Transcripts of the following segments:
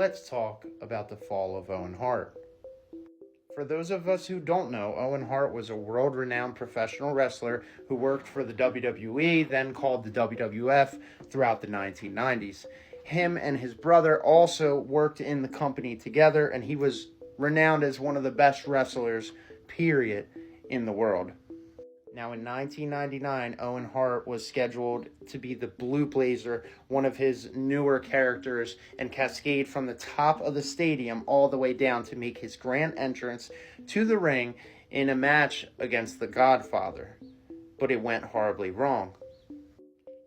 let's talk about the fall of Owen Hart. For those of us who don't know, Owen Hart was a world-renowned professional wrestler who worked for the WWE, then called the WWF, throughout the 1990s. Him and his brother also worked in the company together, and he was renowned as one of the best wrestlers, period, in the world. Now, in 1999, Owen Hart was scheduled to be the Blue Blazer, one of his newer characters, and cascade from the top of the stadium all the way down to make his grand entrance to the ring in a match against the Godfather. But it went horribly wrong.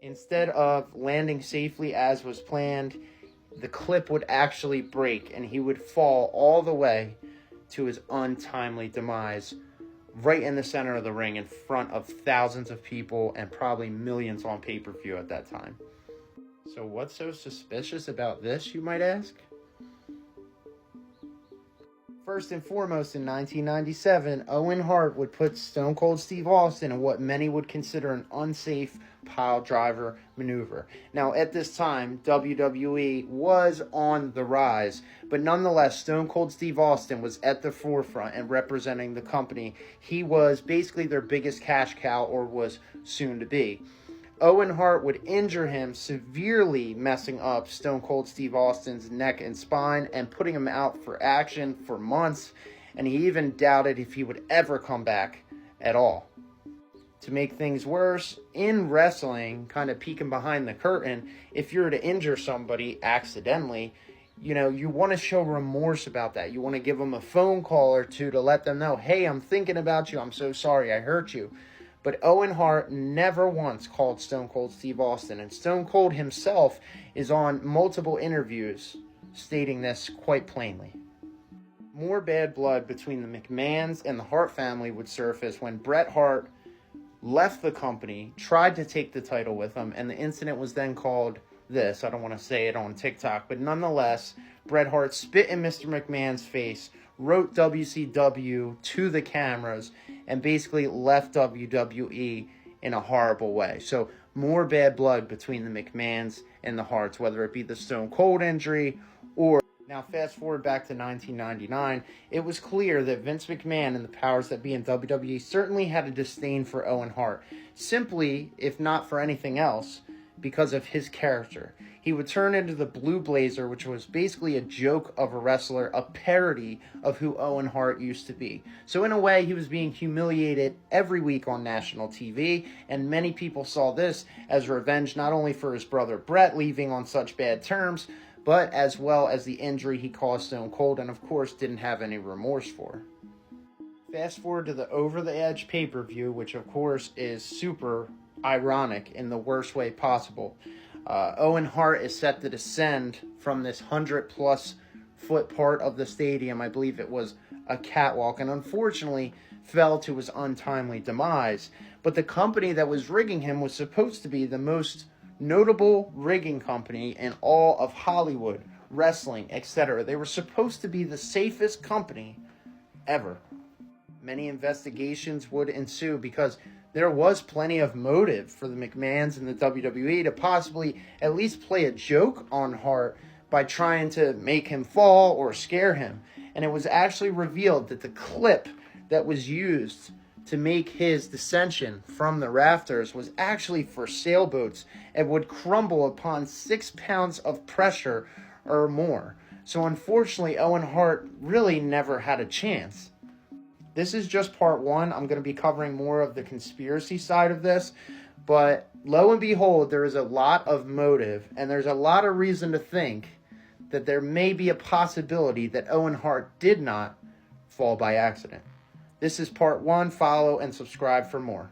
Instead of landing safely as was planned, the clip would actually break and he would fall all the way to his untimely demise, right in the center of the ring in front of thousands of people and probably millions on pay-per-view at that time. So what's so suspicious about this, you might ask? First and foremost, in 1997, Owen Hart would put Stone Cold Steve Austin in what many would consider an unsafe pile driver maneuver. Now, at this time, WWE was on the rise, but nonetheless, Stone Cold Steve Austin was at the forefront and representing the company. He was basically their biggest cash cow, or was soon to be. Owen Hart would injure him, severely messing up Stone Cold Steve Austin's neck and spine and putting him out for action for months, and he even doubted if he would ever come back at all. To make things worse, in wrestling, kind of peeking behind the curtain, if you're to injure somebody accidentally, you want to show remorse about that. You want to give them a phone call or two to let them know, hey, I'm thinking about you. I'm so sorry I hurt you. But Owen Hart never once called Stone Cold Steve Austin. And Stone Cold himself is on multiple interviews stating this quite plainly. More bad blood between the McMahons and the Hart family would surface when Bret Hart left the company, tried to take the title with him, and the incident was then called this. I don't want to say it on TikTok, but nonetheless, Bret Hart spit in Mr. McMahon's face, wrote WCW to the cameras, and basically left WWE in a horrible way. So more bad blood between the McMahons and the Harts, whether it be the Stone Cold injury or... Now, fast forward back to 1999, it was clear that Vince McMahon and the powers that be in WWE certainly had a disdain for Owen Hart, simply, if not for anything else, because of his character. He would turn into the Blue Blazer, which was basically a joke of a wrestler, a parody of who Owen Hart used to be. So in a way, he was being humiliated every week on national TV, and many people saw this as revenge not only for his brother Bret leaving on such bad terms, but as well as the injury he caused Stone Cold, and of course didn't have any remorse for. Fast forward to the Over the Edge pay-per-view, which of course is super ironic in the worst way possible. Owen Hart is set to descend from this 100-plus foot part of the stadium. I believe it was a catwalk, and unfortunately fell to his untimely demise. But the company that was rigging him was supposed to be the most notable rigging company in all of Hollywood, wrestling, etc. They were supposed to be the safest company ever. Many investigations would ensue because there was plenty of motive for the McMahons and the WWE to possibly at least play a joke on Hart by trying to make him fall or scare him. And it was actually revealed that the clip that was used to make his descension from the rafters was actually for sailboats and would crumble upon 6 pounds of pressure or more. So unfortunately, Owen Hart really never had a chance. This is just part one. I'm going to be covering more of the conspiracy side of this, but lo and behold, there is a lot of motive, and there's a lot of reason to think that there may be a possibility that Owen Hart did not fall by accident. This is part one. Follow and subscribe for more.